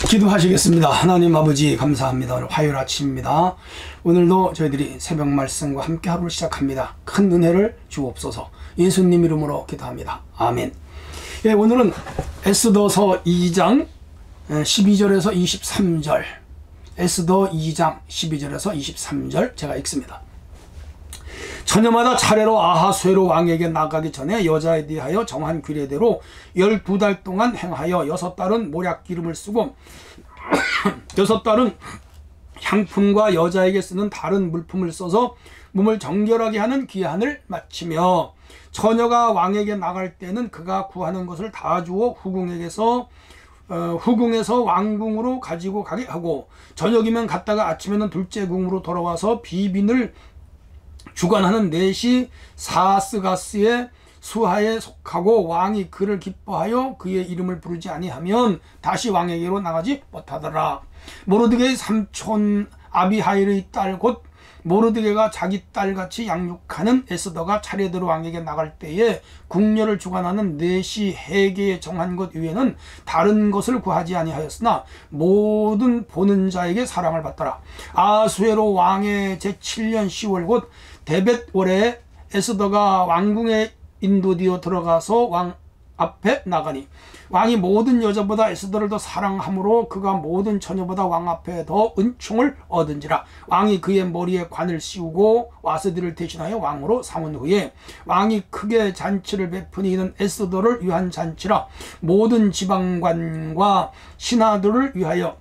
기도하시겠습니다. 하나님 아버지 감사합니다. 오늘 화요일 아침입니다. 오늘도 저희들이 새벽 말씀과 함께 하루를 시작합니다. 큰 은혜를 주옵소서. 예수님 이름으로 기도합니다. 아멘. 예, 오늘은 에스더서 2장 12절에서 23절, 에스더 2장 12절에서 23절 제가 읽습니다. 처녀마다 차례로 아하수에로 왕에게 나가기 전에 여자에 대하여 정한 규례대로 12달 동안 행하여 6달은 모략기름을 쓰고 6달은 향품과 여자에게 쓰는 다른 물품을 써서 몸을 정결하게 하는 기한을 마치며, 처녀가 왕에게 나갈 때는 그가 구하는 것을 다 주어 후궁에서 왕궁으로 가지고 가게 하고, 저녁이면 갔다가 아침에는 둘째 궁으로 돌아와서 비빈을 주관하는 넷이 사스가스의 수하에 속하고, 왕이 그를 기뻐하여 그의 이름을 부르지 아니하면 다시 왕에게로 나가지 못하더라. 모르드게의 삼촌 아비하일의 딸 곧 모르드게가 자기 딸같이 양육하는 에스더가 차례대로 왕에게 나갈 때에 궁녀를 주관하는 넷이 해계에 정한 것 외에는 다른 것을 구하지 아니하였으나 모든 보는 자에게 사랑을 받더라. 아수에로 왕의 제7년 10월 곧 데벳월에 에스더가 왕궁에 인도되어 들어가서 왕 앞에 나가니, 왕이 모든 여자보다 에스더를 더 사랑하므로 그가 모든 처녀보다 왕 앞에 더 은총을 얻은지라. 왕이 그의 머리에 관을 씌우고 와스디를 대신하여 왕으로 삼은 후에 왕이 크게 잔치를 베푸니 이는 에스더를 위한 잔치라. 모든 지방관과 신하들을 위하여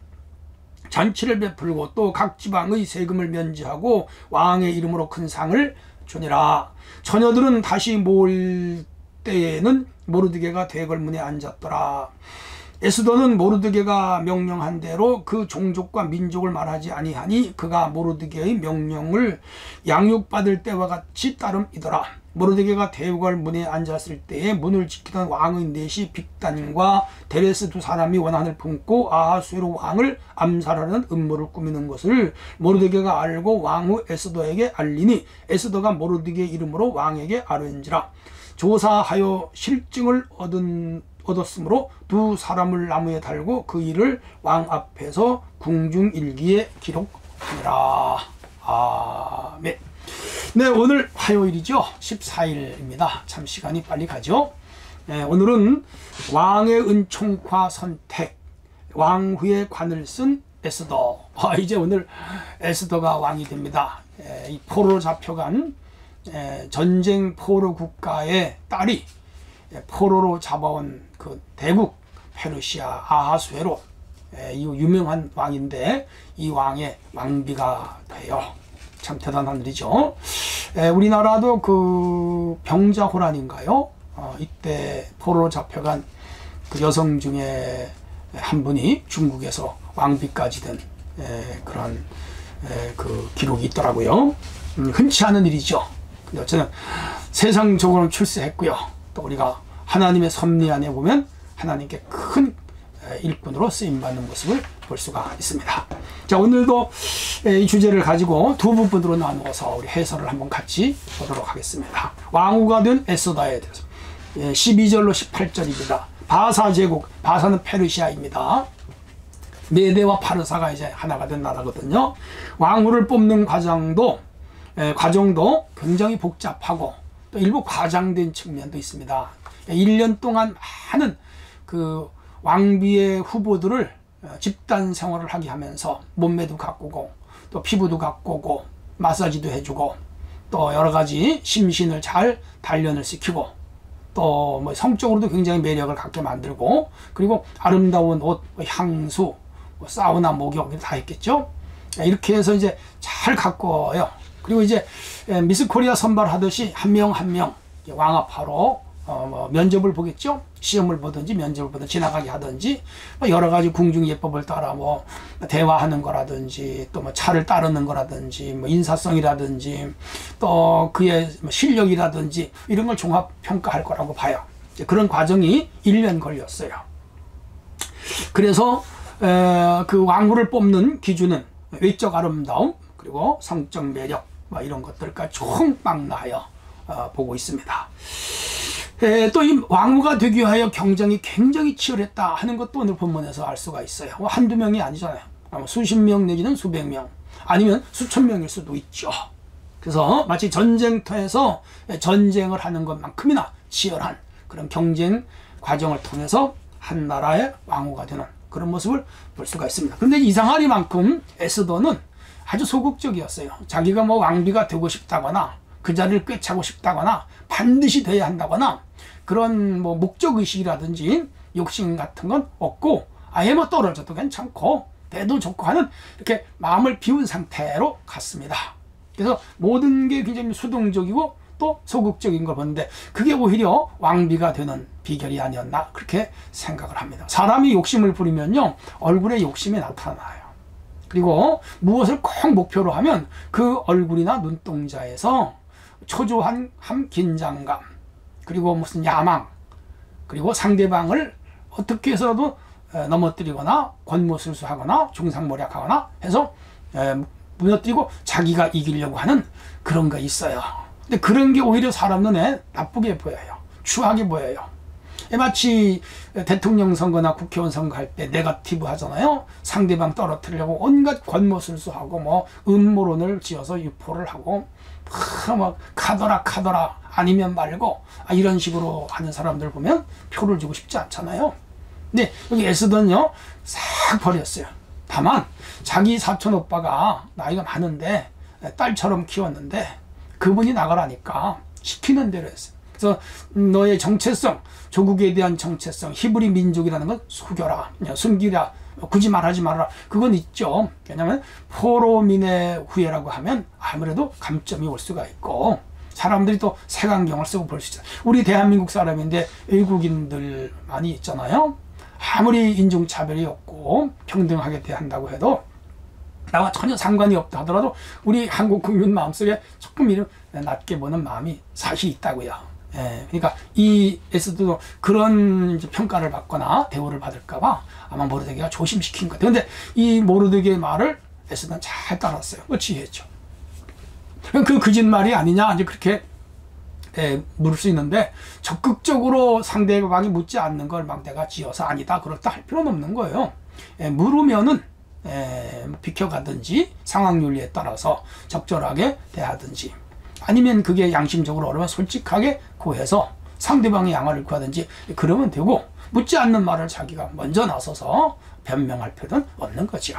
잔치를 베풀고 또 각 지방의 세금을 면제하고 왕의 이름으로 큰 상을 주니라. 처녀들은 다시 모을 때에는 모르드게가 대궐문에 앉았더라. 에스더는 모르드게가 명령한 대로 그 종족과 민족을 말하지 아니하니 그가 모르드게의 명령을 양육받을 때와 같이 따름이더라. 모르드게가 대궐문에 앉았을 때에 문을 지키던 왕의 넷이 빅단과 데레스 두 사람이 원한을 품고 아하수에로 왕을 암살하는 음모를 꾸미는 것을 모르드게가 알고 왕후 에스더에게 알리니, 에스더가 모르드게 이름으로 왕에게 아뢰은지라. 조사하여 실증을 얻었으므로 두 사람을 나무에 달고 그 일을 왕 앞에서 궁중일기에 기록하니라. 아멘. 네, 오늘 화요일이죠. 14일입니다. 참 시간이 빨리 가죠. 네, 오늘은 왕의 은총과 선택, 왕후의 관을 쓴 에스더. 이제 오늘 에스더가 왕이 됩니다. 이 포로로 잡혀간 전쟁 포로 국가의 딸이 포로로 잡아온 그 대국 페르시아 아하수에로, 이 유명한 왕인데 이 왕의 왕비가 돼요. 참 대단한 일이죠. 우리나라도 그 병자호란인가요? 이때 포로로 잡혀간 그 여성 중에 한 분이 중국에서 왕비까지 된 그런 그 기록이 있더라고요. 흔치 않은 일이죠. 근데 어쨌든 세상적으로는 출세했고요. 또 우리가 하나님의 섭리 안에 보면 하나님께 큰 일꾼으로 쓰임받는 모습을 볼 수가 있습니다. 자, 오늘도 이 주제를 가지고 두 부분으로 나누어서 우리 해설을 한번 같이 보도록 하겠습니다. 왕후가 된 에스더에 대해서 12절로 18절입니다. 바사 제국, 바사는 페르시아입니다. 메대와 파르사가 이제 하나가 된 나라거든요. 왕후를 뽑는 과정도 굉장히 복잡하고 또 일부 과장된 측면도 있습니다. 1년 동안 많은 그 왕비의 후보들을 집단 생활을 하게 하면서 몸매도 가꾸고 또 피부도 가꾸고 마사지도 해주고 또 여러 가지 심신을 잘 단련을 시키고 또 뭐 성적으로도 굉장히 매력을 갖게 만들고, 그리고 아름다운 옷, 향수, 사우나, 목욕 다 했겠죠. 이렇게 해서 이제 잘 가꿔요. 그리고 이제 미스 코리아 선발하듯이 한 명 한 명 왕아파로 면접을 보겠죠. 시험을 보든지 면접을 보든지 지나가게 하든지 여러 가지 궁중 예법을 따라 대화하는 거라든지 또 차를 따르는 거라든지 인사성이라든지 또 그의 실력이라든지 이런 걸 종합 평가할 거라고 봐요. 그런 과정이 1년 걸렸어요. 그래서 그 왕후를 뽑는 기준은 외적 아름다움 그리고 성적 매력 뭐 이런 것들까지 총망라하여 보고 있습니다. 또 이 왕후가 되기 위하여 경쟁이 굉장히 치열했다 하는 것도 오늘 본문에서 알 수가 있어요. 한두 명이 아니잖아요. 수십 명 내지는 수백 명 아니면 수천 명일 수도 있죠. 그래서 마치 전쟁터에서 전쟁을 하는 것만큼이나 치열한 그런 경쟁 과정을 통해서 한 나라의 왕후가 되는 그런 모습을 볼 수가 있습니다. 그런데 이상하리만큼 에스더는 아주 소극적이었어요. 자기가 뭐 왕비가 되고 싶다거나 그 자리를 꿰차고 싶다거나 반드시 돼야 한다거나 그런 뭐 목적의식이라든지 욕심 같은 건 없고 아예 뭐 떨어져도 괜찮고 돼도 좋고 하는 이렇게 마음을 비운 상태로 갔습니다. 그래서 모든 게 굉장히 수동적이고 또 소극적인 걸 보는데 그게 오히려 왕비가 되는 비결이 아니었나 그렇게 생각을 합니다. 사람이 욕심을 부리면요 얼굴에 욕심이 나타나요. 그리고 무엇을 꼭 목표로 하면 그 얼굴이나 눈동자에서 초조한 긴장감 그리고 무슨 야망 그리고 상대방을 어떻게 해서라도 넘어뜨리거나 권모술수하거나 중상모략하거나 해서 무너뜨리고 자기가 이기려고 하는 그런 거 있어요. 근데 그런 게 오히려 사람 눈에 나쁘게 보여요. 추하게 보여요. 마치 대통령 선거나 국회의원 선거 할 때 네거티브 하잖아요. 상대방 떨어뜨리려고 온갖 권모술수하고 뭐 음모론을 지어서 유포를 하고 막 카더라 아니면 말고 이런 식으로 하는 사람들 보면 표를 주고 싶지 않잖아요. 근데 여기 에스더는요 싹 버렸어요. 다만 자기 사촌 오빠가 나이가 많은데 딸처럼 키웠는데 그분이 나가라니까 시키는 대로 했어요. 그래서 너의 정체성, 조국에 대한 정체성, 히브리 민족이라는 건 속여라, 숨기라, 굳이 말하지 말아라. 그건 있죠. 왜냐하면 포로민의 후예라고 하면 아무래도 감점이 올 수가 있고 사람들이 또 색안경을 쓰고 볼 수 있어요. 우리 대한민국 사람인데 외국인들 많이 있잖아요. 아무리 인종차별이 없고 평등하게 대한다고 해도 나와 전혀 상관이 없다 하더라도 우리 한국 국민 마음속에 조금 낮게 보는 마음이 사실 있다고요. 그러니까 이 에스더도 그런 그런 받거나 대우를 받을까봐 아마 모르드게가 조심시킨 것 같아요. 근데 이 모르드게의 말을 에스더는 잘 따랐어요. 지혜죠. 그 거짓말이 아니냐 이제 그렇게 물을 수 있는데 적극적으로 상대방이 묻지 않는 걸 막 내가 지어서 아니다 그렇다 할 필요는 없는 거예요. 물으면은 비켜가든지 상황 윤리에 따라서 적절하게 대하든지 아니면 그게 양심적으로 어려면 솔직하게 구해서 상대방의 양해를 구하든지 그러면 되고 묻지 않는 말을 자기가 먼저 나서서 변명할 필요는 없는 거죠.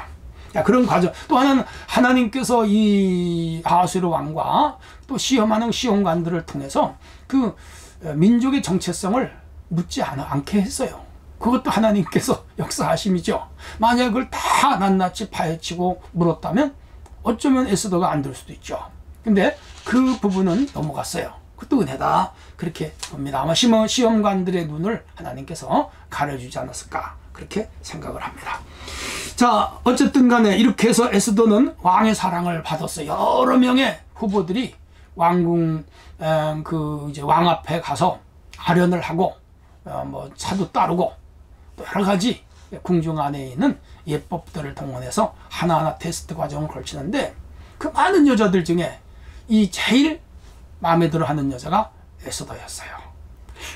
그런 과정. 또 하나는 하나님께서 이 아하수에로 왕과 또 시험하는 시험관들을 통해서 그 민족의 정체성을 묻지 않게 했어요. 그것도 하나님께서 역사하심이죠. 만약 그걸 다 낱낱이 파헤치고 물었다면 어쩌면 에스더가 안 될 수도 있죠. 근데 그 부분은 넘어갔어요. 그것도 은혜다 그렇게 봅니다. 아마 시험관들의 눈을 하나님께서 가려주지 않았을까 그렇게 생각을 합니다. 자, 어쨌든 간에 이렇게 해서 에스더는 왕의 사랑을 받았어요. 여러 명의 후보들이 왕궁 이제 왕 앞에 가서 아련을 하고 뭐 차도 따르고 또 여러 가지 궁중 안에 있는 예법들을 동원해서 하나하나 테스트 과정을 걸치는데 그 많은 여자들 중에 이 제일 마음에 들어 하는 여자가 에스더였어요.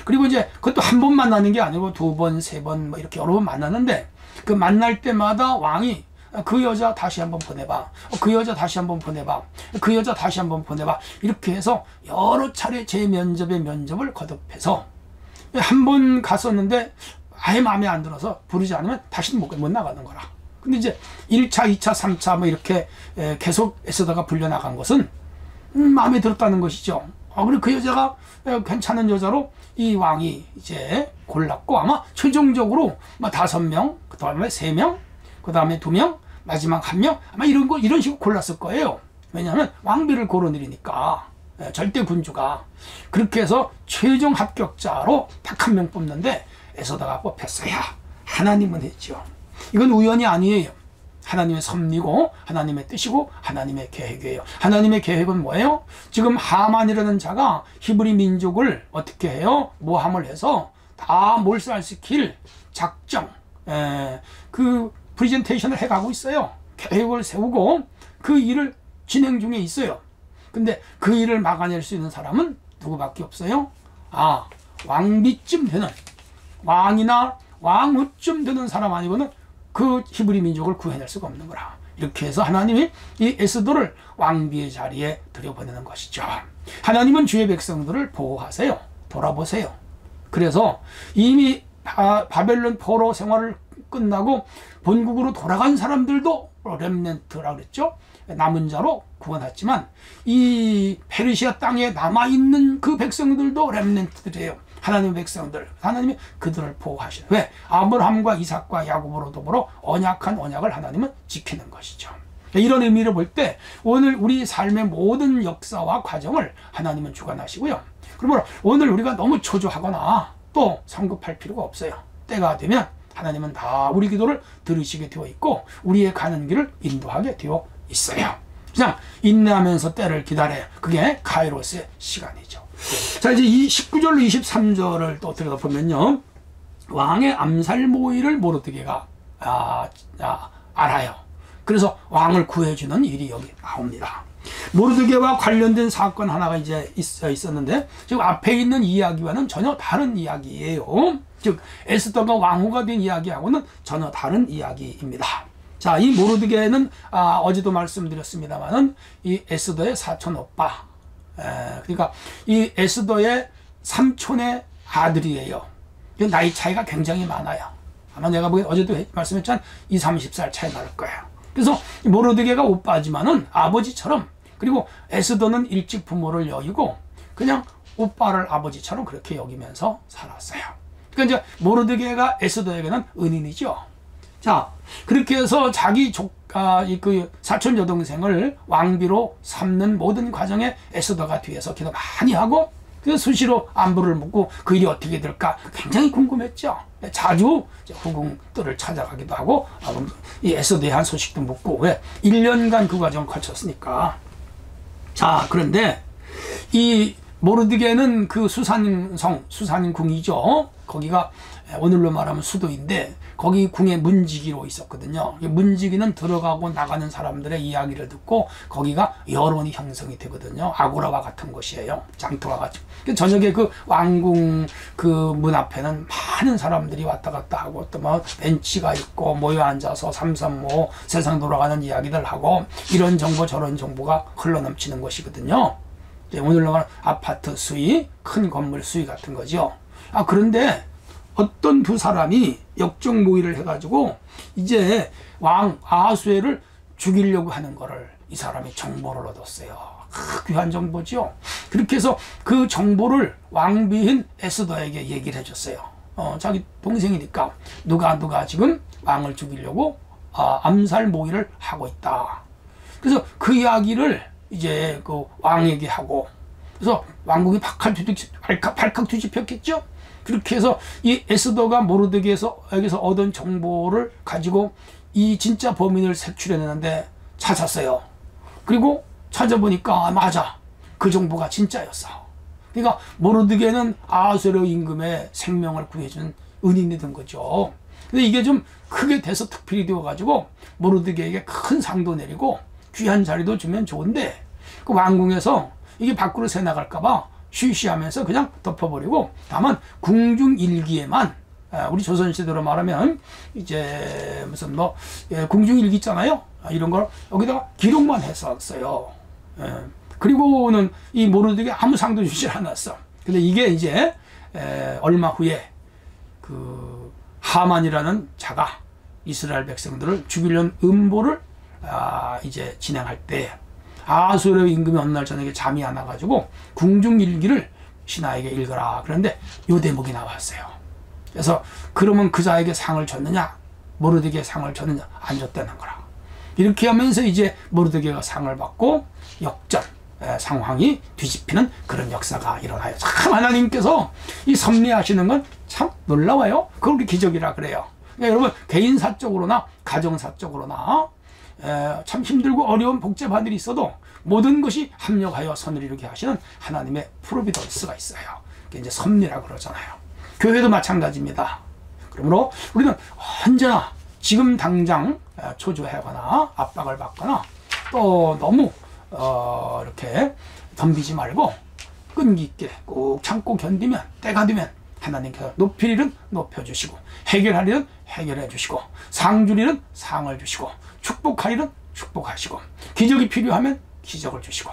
그리고 이제 그것도 한 번 만나는 게 아니고 두 번, 세 번 뭐 이렇게 여러 번 만나는데 그 만날 때마다 왕이 그 여자 다시 한번 보내봐. 그 여자 다시 한번 보내봐. 그 여자 다시 한번 보내봐. 이렇게 해서 여러 차례 재면접에 면접을 거듭해서 한 번 갔었는데 아예 마음에 안 들어서 부르지 않으면 다시는 못 나가는 거라. 근데 이제 1차, 2차, 3차 뭐 이렇게 계속 에스더가 불려나간 것은 마음에 들었다는 것이죠. 그리고 그 여자가 괜찮은 여자로 이 왕이 이제 골랐고 아마 최종적으로 5명, 그 다음에 3명, 그 다음에 2명, 마지막 1명 아마 이런 식으로 골랐을 거예요. 왜냐하면 왕비를 고르느리니까 절대 군주가 그렇게 해서 최종 합격자로 딱 1명 뽑는데 에스더가 뽑혔어요. 하나님은 했죠. 이건 우연이 아니에요. 하나님의 섭리고 하나님의 뜻이고 하나님의 계획이에요. 하나님의 계획은 뭐예요? 지금 하만이라는 자가 히브리 민족을 어떻게 해요? 모함을 해서 다 몰살시킬 작정, 그 프레젠테이션을 해가고 있어요. 계획을 세우고 그 일을 진행 중에 있어요. 근데 그 일을 막아낼 수 있는 사람은 누구밖에 없어요? 왕비쯤 되는, 왕이나 왕후쯤 되는 사람 아니고는 그 히브리 민족을 구해낼 수가 없는 거라. 이렇게 해서 하나님이 이 에스더를 왕비의 자리에 들여보내는 것이죠. 하나님은 주의 백성들을 보호하세요. 돌아보세요. 그래서 이미 바벨론 포로 생활을 끝나고 본국으로 돌아간 사람들도 렘넌트라 그랬죠. 남은 자로 구원했지만 이 페르시아 땅에 남아있는 그 백성들도 렘넌트들이에요. 하나님의 백성들, 하나님이 그들을 보호하시는. 왜? 아브라함과 이삭과 야곱으로 더불어 언약한 언약을 하나님은 지키는 것이죠. 이런 의미를 볼 때 오늘 우리 삶의 모든 역사와 과정을 하나님은 주관하시고요. 그러므로 오늘 우리가 너무 초조하거나 또 성급할 필요가 없어요. 때가 되면 하나님은 다 우리 기도를 들으시게 되어 있고 우리의 가는 길을 인도하게 되어 있어요. 그냥 인내하면서 때를 기다려요. 그게 카이로스의 시간이죠. 자, 이제 이 19절로 23절을 또 들여다보면요. 왕의 암살 모의를 모르드게가 알아요. 그래서 왕을 구해주는 일이 여기 나옵니다. 모르드게와 관련된 사건 하나가 이제 있었는데 지금 앞에 있는 이야기와는 전혀 다른 이야기예요. 즉 에스더가 왕후가 된 이야기하고는 전혀 다른 이야기입니다. 자, 이 모르드게는 어제도 말씀드렸습니다만은 이 에스더의 사촌 오빠, 그러니까 이 에스더의 삼촌의 아들이에요. 나이 차이가 굉장히 많아요. 아마 내가 보기엔 어제도 말씀했지만 20, 30살 차이 날 거예요. 그래서 모르드게가 오빠지만은 아버지처럼, 그리고 에스더는 일찍 부모를 여의고 그냥 오빠를 아버지처럼 그렇게 여기면서 살았어요. 그러니까 이제 모르드게가 에스더에게는 은인이죠. 자, 그렇게 해서 자기 그 사촌 여동생을 왕비로 삼는 모든 과정에 에스더가 뒤에서 기도 많이 하고 그 수시로 안부를 묻고 그 일이 어떻게 될까 굉장히 궁금했죠. 자주 후궁들을 찾아가기도 하고 이 에스더에 대한 소식도 묻고, 왜? 1년간 그 과정을 거쳤으니까. 자, 그런데 이 모르드게는 그 수산궁이죠. 거기가 오늘로 말하면 수도인데 거기 궁의 문지기로 있었거든요. 문지기는 들어가고 나가는 사람들의 이야기를 듣고 거기가 여론이 형성이 되거든요. 아고라와 같은 곳이에요. 장터와 같이. 저녁에 그 왕궁 그 문 앞에는 많은 사람들이 왔다 갔다 하고 또 뭐 벤치가 있고 모여 앉아서 삼삼오오 세상 돌아가는 이야기들 하고 이런 정보 저런 정보가 흘러넘치는 곳이거든요. 오늘로 말하면 아파트 수위, 큰 건물 수위 같은 거죠. 그런데 어떤 두 사람이 역적 모의를 해가지고 이제 왕 아하수에를 죽이려고 하는 거를 이 사람이 정보를 얻었어요. 귀한 정보죠. 그렇게 해서 그 정보를 왕비인 에스더에게 얘기를 해줬어요. 자기 동생이니까 누가 지금 왕을 죽이려고 암살 모의를 하고 있다. 그래서 그 이야기를 이제 그 왕에게 하고, 그래서 왕궁이 발칵 뒤집혔겠죠. 그렇게 해서 이 에스더가 모르드게에서 여기서 얻은 정보를 가지고 이 진짜 범인을 색출해내는데 찾았어요. 그리고 찾아보니까 맞아, 그 정보가 진짜였어. 그러니까 모르드게는 아하수에로 임금의 생명을 구해준 은인이 된 거죠. 근데 이게 좀 크게 돼서 특필이 되어가지고 모르드게에게 큰 상도 내리고 귀한 자리도 주면 좋은데 그 왕궁에서 이게 밖으로 새 나갈까봐 쉬쉬하면서 그냥 덮어버리고, 다만 궁중일기에만, 우리 조선시대로 말하면 이제 무슨 궁중일기 있잖아요. 이런 걸 여기다가 기록만 했었어요. 그리고는 이 모르드게 아무 상도 주지 않았어. 근데 이게 이제 얼마 후에 그 하만이라는 자가 이스라엘 백성들을 죽이려는 음보를 이제 진행할 때 아하수에로 임금이 어느 날 저녁에 잠이 안 와가지고 궁중일기를 신하에게 읽어라. 그런데 요 대목이 나왔어요. 그래서 그러면 그 자에게 상을 줬느냐, 모르드게에 상을 줬느냐, 안 줬다는 거라. 이렇게 하면서 이제 모르드게가 상을 받고 역전 상황이 뒤집히는 그런 역사가 일어나요. 참 하나님께서 이 섭리하시는 건 참 놀라워요. 그걸 우리 기적이라 그래요. 그러니까 여러분 개인사적으로나 가정사적으로나 참 힘들고 어려운 복잡한 일이 있어도 모든 것이 합력하여 선을 이루게 하시는 하나님의 프로비던스가 있어요. 그게 이제 섭리라고 그러잖아요. 교회도 마찬가지입니다. 그러므로 우리는 언제나 지금 당장 초조하거나 압박을 받거나 또 너무 이렇게 덤비지 말고 끈기 있게 꼭 참고 견디면 때가 되면 하나님께서 높일 일은 높여주시고 해결할 일은 해결해 주시고 상 줄 일은 상을 주시고 축복할 일은 축복하시고 기적이 필요하면 기적을 주시고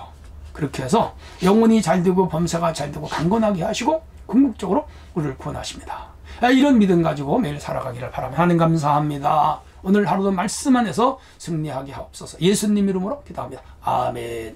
그렇게 해서 영혼이 잘 되고 범사가 잘 되고 강건하게 하시고 궁극적으로 우리를 구원하십니다. 이런 믿음 가지고 매일 살아가기를 바랍니다. 하나님 감사합니다. 오늘 하루도 말씀 안에서 승리하게 하옵소서. 예수님 이름으로 기도합니다. 아멘.